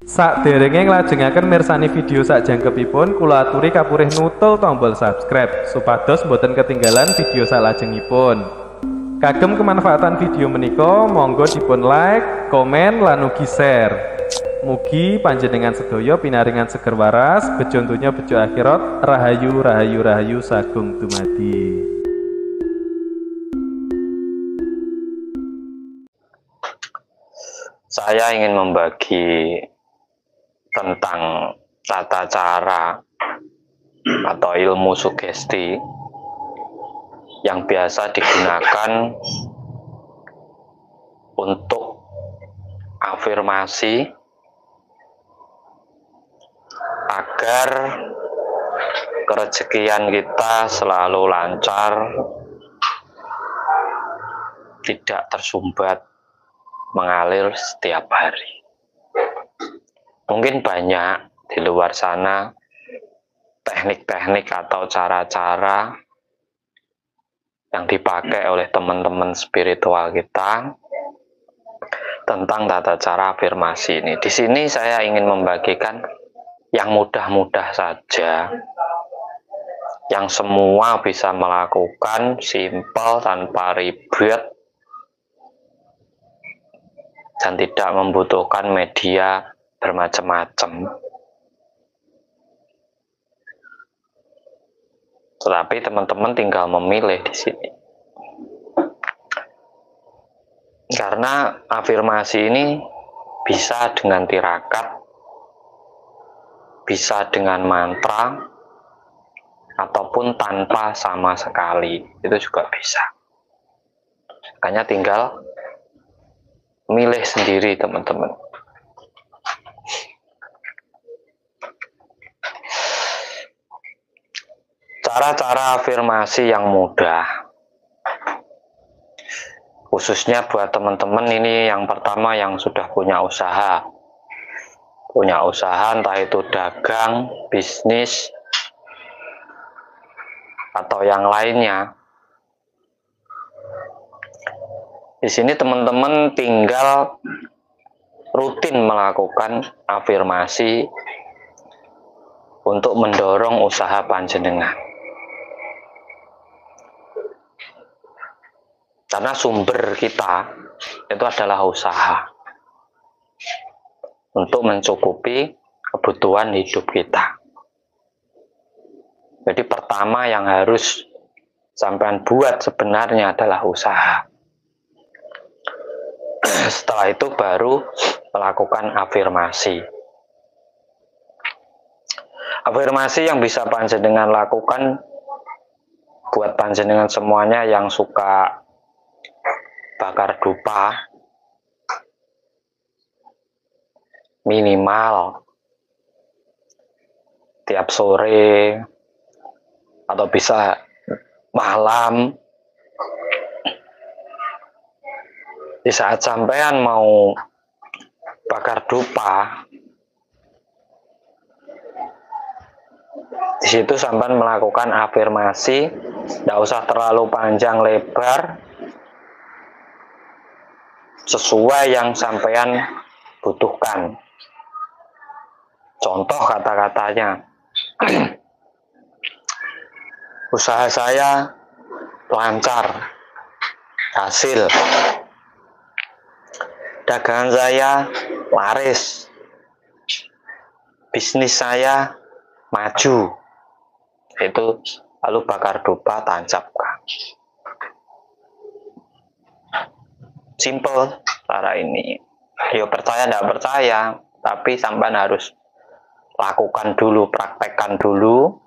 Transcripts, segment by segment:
Sakderenge nglajengaken mirsani video sakjangkepipun, kula aturi kapurih nutul tombol subscribe supados boten ketinggalan video salajengipun. Kagem kemanfaatan video menika, monggo dipun like, komen, lan ugi share. Mugi panjenengan sedaya pinaringan seger waras, bejo donya bejo akhirat, rahayu rahayu rahayu sagung dumadi. Saya ingin membagi tentang tata cara atau ilmu sugesti yang biasa digunakan untuk afirmasi agar kerezekian kita selalu lancar, tidak tersumbat, mengalir setiap hari. Mungkin banyak di luar sana teknik-teknik atau cara-cara yang dipakai oleh teman-teman spiritual kita tentang tata cara afirmasi ini. Di sini saya ingin membagikan yang mudah-mudah saja, yang semua bisa melakukan, simple, tanpa ribet, dan tidak membutuhkan media bermacam-macam. Tetapi teman-teman tinggal memilih di sini. Karena afirmasi ini bisa dengan tirakat, bisa dengan mantra, ataupun tanpa sama sekali. Itu juga bisa. Makanya tinggal milih sendiri, teman-teman. Cara-cara afirmasi yang mudah, khususnya buat teman-teman ini, yang pertama yang sudah punya usaha entah itu dagang, bisnis, atau yang lainnya. Di sini teman-teman tinggal rutin melakukan afirmasi untuk mendorong usaha panjenengan. Karena sumber kita itu adalah usaha untuk mencukupi kebutuhan hidup kita. Jadi pertama yang harus sampean buat sebenarnya adalah usaha. Setelah itu baru melakukan afirmasi. Afirmasi yang bisa panjenengan lakukan buat panjenengan semuanya yang suka bakar dupa, minimal tiap sore atau bisa malam. Di saat sampean mau bakar dupa, di situ sampean melakukan afirmasi, tidak usah terlalu panjang lebar, sesuai yang sampean butuhkan. Contoh kata-katanya, usaha saya lancar, hasil, dagangan saya laris, bisnis saya maju. Itu lalu bakar dupa, tancapkan. Simple cara ini. Ya percaya tidak percaya, tapi sampean harus lakukan dulu, praktekkan dulu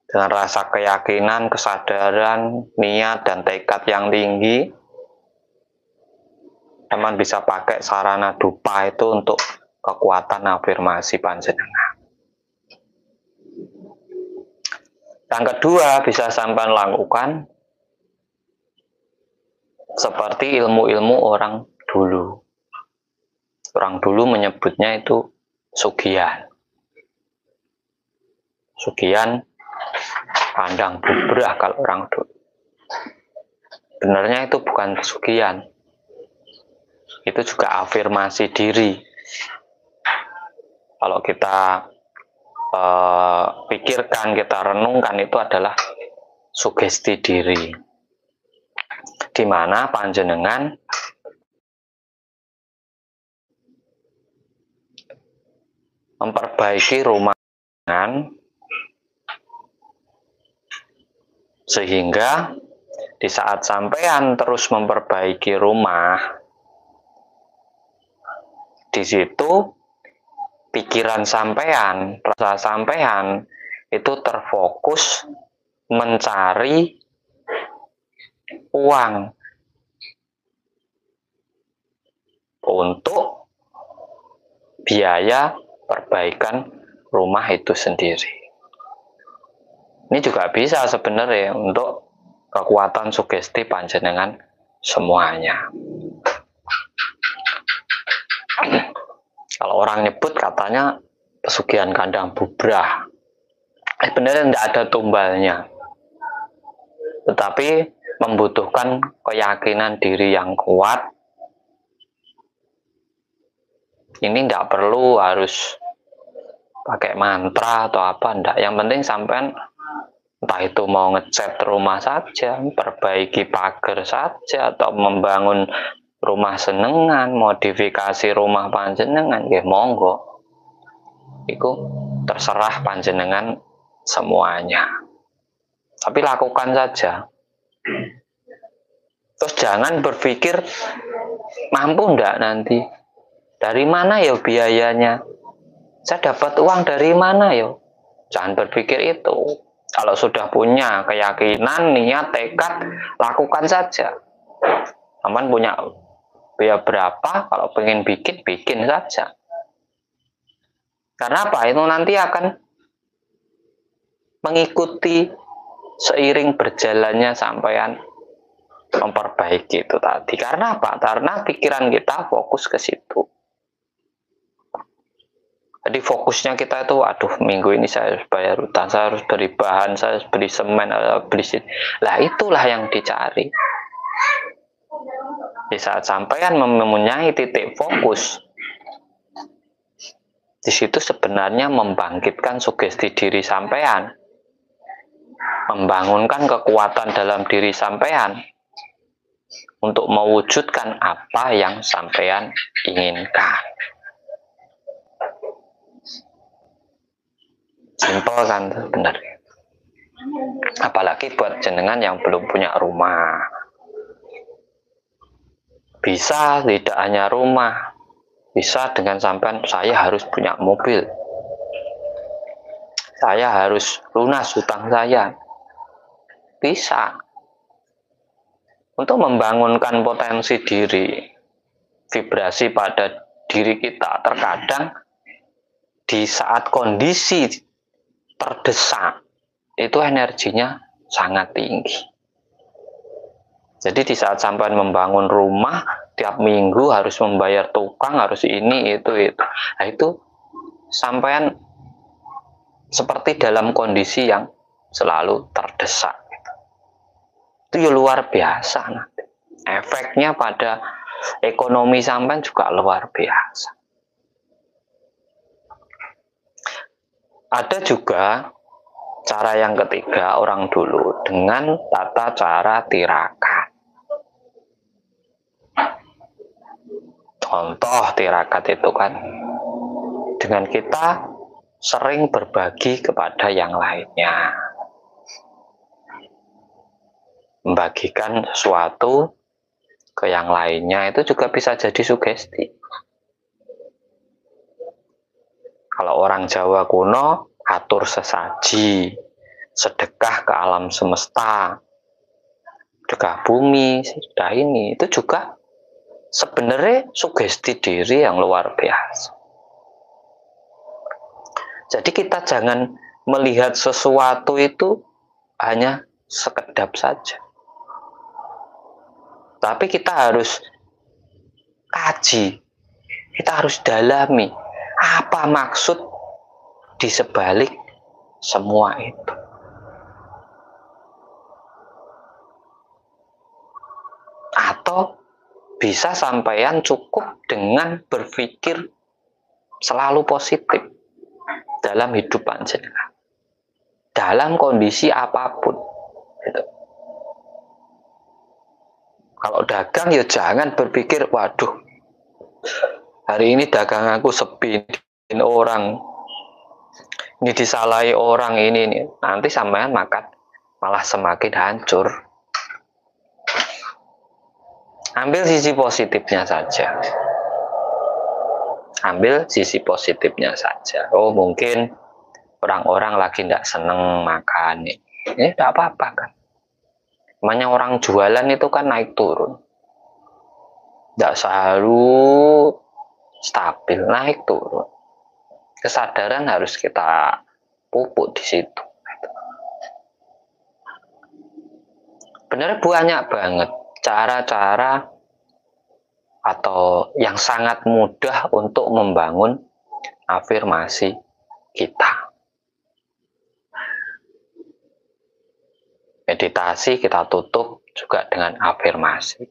dengan rasa keyakinan, kesadaran, niat, dan tekad yang tinggi. Teman bisa pakai sarana dupa itu untuk kekuatan afirmasi panjenengan. Yang kedua bisa sampean lakukan seperti ilmu-ilmu orang dulu. Orang dulu menyebutnya itu sugihan. Sugihan pandang bubrah kalau orang dulu. Benarnya itu bukan pesugihan, itu juga afirmasi diri. kalau kita pikirkan, kita renungkan, itu adalah sugesti diri, di mana panjenengan memperbaiki rumah sehingga di saat sampean terus memperbaiki rumah, di situ pikiran sampean, rasa sampean itu terfokus mencari uang untuk biaya perbaikan rumah itu sendiri. Ini juga bisa sebenarnya untuk kekuatan sugesti panjenengan semuanya. Kalau orang nyebut katanya pesugihan kandang bubrah, sebenarnya tidak ada tumbalnya, tetapi membutuhkan keyakinan diri yang kuat. Ini tidak perlu harus pakai mantra atau apa, enggak. Yang penting sampean entah itu mau ngecat rumah saja, perbaiki pagar saja, atau membangun rumah senengan, modifikasi rumah panjenengan, ya monggo. Itu terserah panjenengan semuanya. Tapi lakukan saja. Terus jangan berpikir mampu enggak nanti. Dari mana ya biayanya? Saya dapat uang dari mana ya? Jangan berpikir itu. Kalau sudah punya keyakinan, niat, tekad, lakukan saja. Aman punya biaya berapa, kalau pengen bikin, bikin saja. Karena apa? Itu nanti akan mengikuti seiring berjalannya sampean memperbaiki itu tadi. Karena apa? Karena pikiran kita fokus ke situ. Jadi fokusnya kita itu, aduh minggu ini saya harus bayar utang, saya harus beli bahan, saya harus beli semen, beli sini. Lah itulah yang dicari. Di saat sampean mempunyai titik fokus, di situ sebenarnya membangkitkan sugesti diri sampean, membangunkan kekuatan dalam diri sampean untuk mewujudkan apa yang sampean inginkan. Simpel kan sebenarnya. Apalagi buat jenengan yang belum punya rumah. Bisa tidak hanya rumah, bisa dengan sampean, saya harus punya mobil, saya harus lunas hutang saya. Bisa. Untuk membangunkan potensi diri, vibrasi pada diri kita, terkadang di saat kondisi terdesak, itu energinya sangat tinggi. Jadi di saat sampai membangun rumah, tiap minggu harus membayar tukang, harus ini, itu. Nah itu sampean seperti dalam kondisi yang selalu terdesak. Itu ya luar biasa nanti. Efeknya pada ekonomi sampean juga luar biasa. Ada juga cara yang ketiga orang dulu dengan tata cara tirakat. Contoh tirakat itu kan dengan kita sering berbagi kepada yang lainnya. Membagikan sesuatu ke yang lainnya itu juga bisa jadi sugesti. Kalau orang Jawa kuno, atur sesaji, sedekah ke alam semesta, sedekah bumi, sedekah ini, itu juga sebenarnya sugesti diri yang luar biasa. Jadi kita jangan melihat sesuatu itu hanya sekedap saja. Tapi kita harus kaji, kita harus dalami apa maksud di sebalik semua itu. Atau bisa sampeyan cukup dengan berpikir selalu positif dalam hidup panjenengan, dalam kondisi apapun gitu. Kalau dagang ya jangan berpikir, waduh hari ini dagang aku sepi, orang ini disalahi orang ini. Nanti sampean makan malah semakin hancur. Ambil sisi positifnya saja. Ambil sisi positifnya saja. Oh mungkin orang-orang lagi tidak seneng makan. Ini tidak apa-apa kan. Namanya orang jualan itu kan naik turun. Tidak selalu stabil, naik turun. Kesadaran harus kita pupuk di situ. Benar banyak banget cara-cara atau yang sangat mudah untuk membangun afirmasi kita. Meditasi kita tutup juga dengan afirmasi.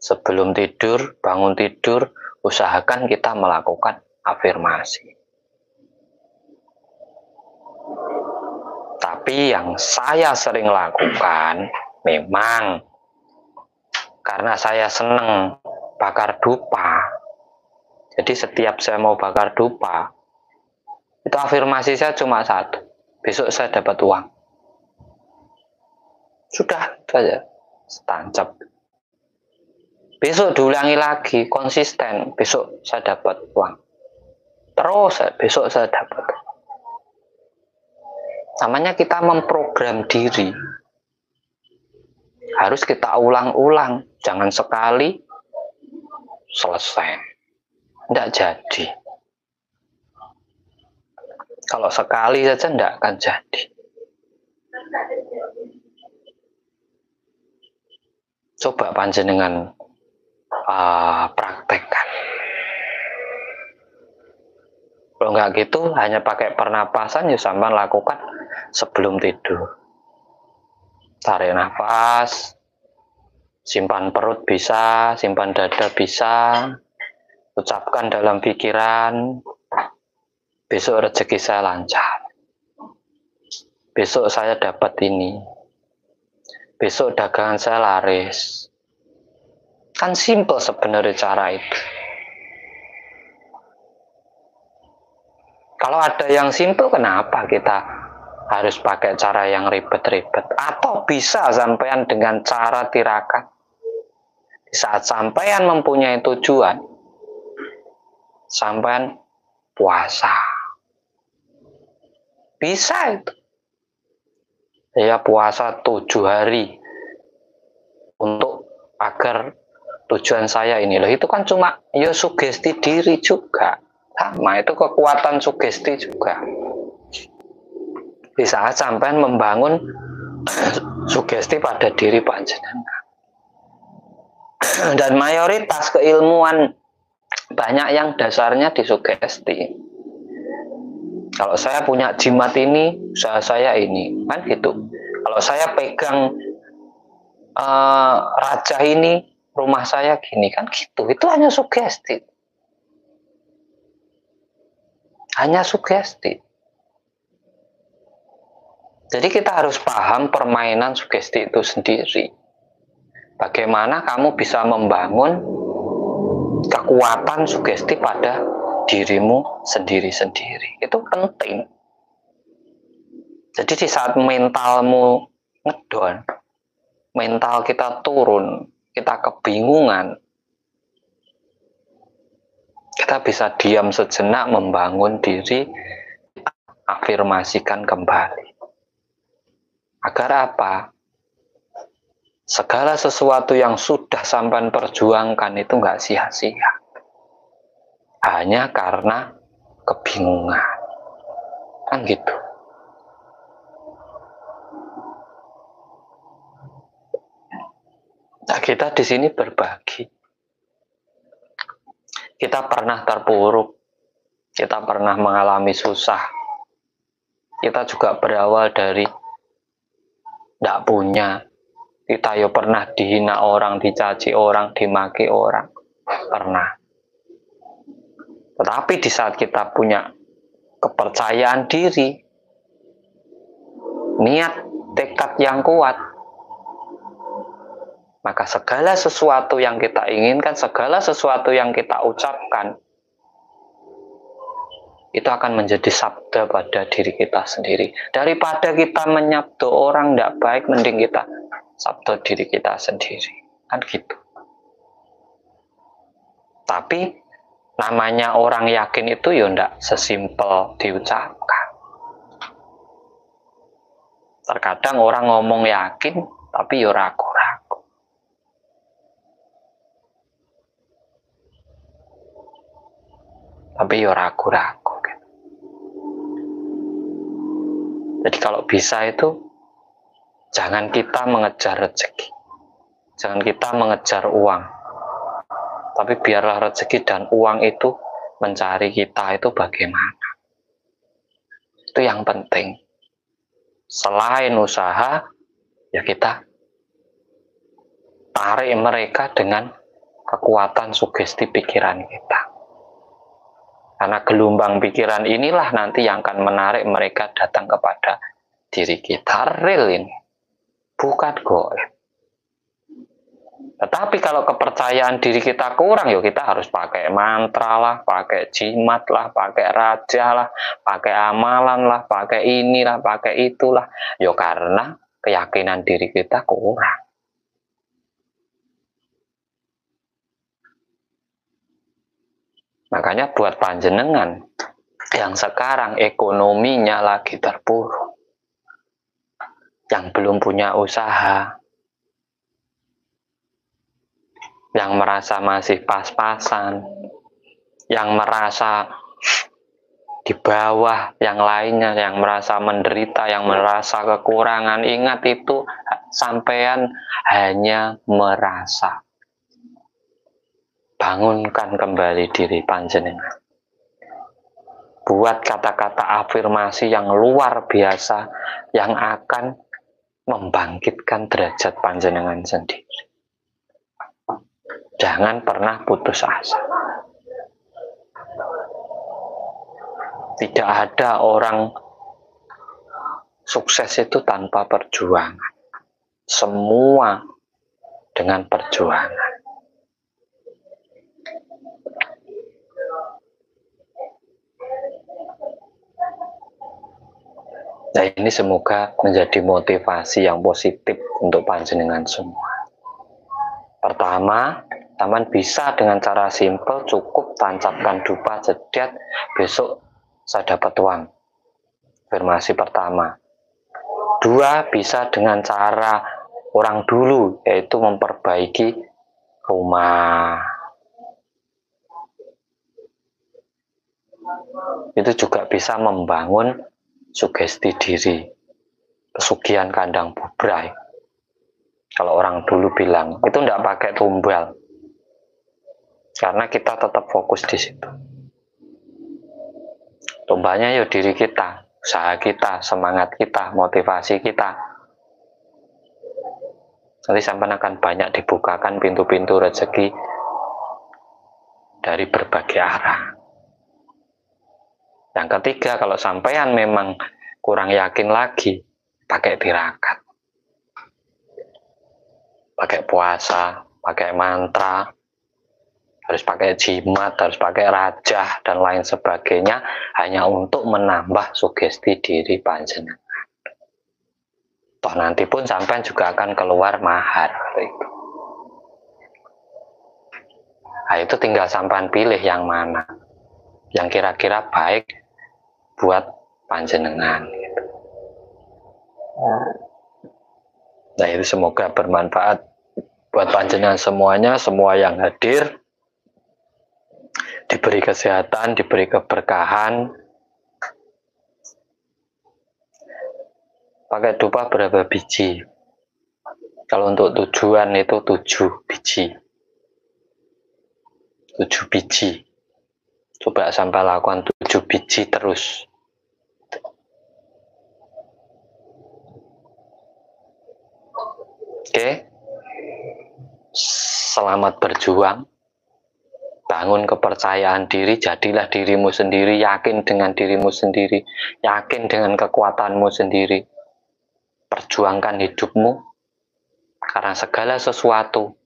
Sebelum tidur, bangun tidur, usahakan kita melakukan afirmasi. Tapi yang saya sering lakukan memang karena saya seneng bakar dupa. Jadi setiap saya mau bakar dupa, itu afirmasi saya cuma satu. Besok saya dapat uang. Sudah, itu aja. Setancap. Besok diulangi lagi, konsisten. Besok saya dapat uang. Terus, besok saya dapat. Namanya kita memprogram diri. Harus kita ulang-ulang. Jangan sekali selesai. Tidak jadi. Kalau sekali saja tidak akan jadi. Coba panjenengan praktekkan. Kalau nggak gitu, hanya pakai pernapasan ya sampai lakukan sebelum tidur. Tarik nafas, simpan perut bisa, simpan dada bisa, ucapkan dalam pikiran, besok rezeki saya lancar, besok saya dapat ini, besok dagangan saya laris. Kan simple sebenarnya cara itu. Kalau ada yang simple, kenapa kita harus pakai cara yang ribet-ribet? Atau bisa sampean dengan cara tirakat. Di saat sampean mempunyai tujuan, sampean puasa. Bisa itu. Ya puasa 7 hari untuk agar tujuan saya ini loh. Itu kan cuma ya sugesti diri juga. Sama itu kekuatan sugesti juga. Di saat sampean membangun sugesti pada diri panjenengan. Dan mayoritas keilmuan banyak yang dasarnya di sugesti. Kalau saya punya jimat ini, usaha saya ini, kan gitu. Kalau saya pegang raja ini, rumah saya gini, kan gitu. Itu hanya sugesti. Hanya sugesti. Jadi kita harus paham permainan sugesti itu sendiri. Bagaimana kamu bisa membangun kekuatan sugesti pada dirimu sendiri-sendiri. Itu penting. Jadi di saat mentalmu ngedon, mental kita turun, kita kebingungan, kita bisa diam sejenak membangun diri, afirmasikan kembali. Agar apa? Segala sesuatu yang sudah sampean perjuangkan itu nggak sia-sia. Hanya karena kebingungan. Kan gitu. Nah, kita di sini berbagi. Kita pernah terpuruk. Kita pernah mengalami susah. Kita juga berawal dari tidak punya. Kita ya pernah dihina orang, dicaci orang, dimaki orang. Pernah. Tetapi di saat kita punya kepercayaan diri, niat, tekad yang kuat, maka segala sesuatu yang kita inginkan, segala sesuatu yang kita ucapkan, itu akan menjadi sabda pada diri kita sendiri. Daripada kita menyabda orang tidak baik, mending kita sabda diri kita sendiri. Kan gitu. Tapi namanya orang yakin itu ya tidak sesimpel diucapkan. Terkadang orang ngomong yakin, tapi ya ragu-ragu. Tapi ya ragu-ragu. Jadi kalau bisa itu, jangan kita mengejar rezeki. Jangan kita mengejar uang. Tapi biarlah rezeki dan uang itu mencari kita itu bagaimana. Itu yang penting. Selain usaha, ya kita tarik mereka dengan kekuatan sugesti pikiran kita. Karena gelombang pikiran inilah nanti yang akan menarik mereka datang kepada diri kita. Real ini, bukan goib. Tetapi kalau kepercayaan diri kita kurang, ya kita harus pakai mantra lah, pakai jimat lah, pakai raja lah, pakai amalan lah, pakai inilah, pakai itulah. Ya karena keyakinan diri kita kurang. Makanya buat panjenengan yang sekarang ekonominya lagi terpuruk, yang belum punya usaha, yang merasa masih pas-pasan, yang merasa di bawah yang lainnya, yang merasa menderita, yang merasa kekurangan, ingat itu sampean hanya merasa. Bangunkan kembali diri panjenengan. Buat kata-kata afirmasi yang luar biasa yang akan membangkitkan derajat panjenengan sendiri. Jangan pernah putus asa. Tidak ada orang sukses itu tanpa perjuangan. Semua dengan perjuangan. Nah, ini semoga menjadi motivasi yang positif untuk panjenengan semua. Pertama, taman bisa dengan cara simpel, cukup tancapkan dupa jediat, besok saya dapat uang. Afirmasi pertama. Dua, bisa dengan cara orang dulu, yaitu memperbaiki rumah. Itu juga bisa membangun sugesti diri, pesugihan kandang bubrai. Kalau orang dulu bilang, itu tidak pakai tumbal. Karena kita tetap fokus di situ. Tumbalnya ya diri kita, usaha kita, semangat kita, motivasi kita. Nanti sampai akan banyak dibukakan pintu-pintu rezeki dari berbagai arah. Yang ketiga, kalau sampean memang kurang yakin lagi, pakai tirakat. Pakai puasa, pakai mantra, harus pakai jimat, harus pakai rajah, dan lain sebagainya, hanya untuk menambah sugesti diri panjenengan. Toh nanti pun sampean juga akan keluar mahar. Nah, itu tinggal sampean pilih yang mana, yang kira-kira baik buat panjenengan. Nah, itu semoga bermanfaat buat panjenengan semuanya, semua yang hadir, diberi kesehatan, diberi keberkahan. Pakai dupa berapa biji? Kalau untuk tujuan itu 7 biji. 7 biji. Coba sampai lakukan 7 biji terus. Oke. Selamat berjuang. Bangun kepercayaan diri, jadilah dirimu sendiri, yakin dengan dirimu sendiri, yakin dengan kekuatanmu sendiri. Perjuangkan hidupmu, karena segala sesuatu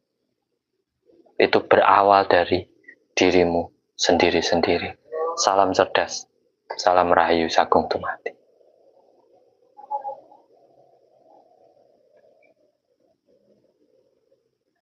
itu berawal dari dirimu sendiri-sendiri. Salam cerdas, salam rahayu, Sagung Dumadi.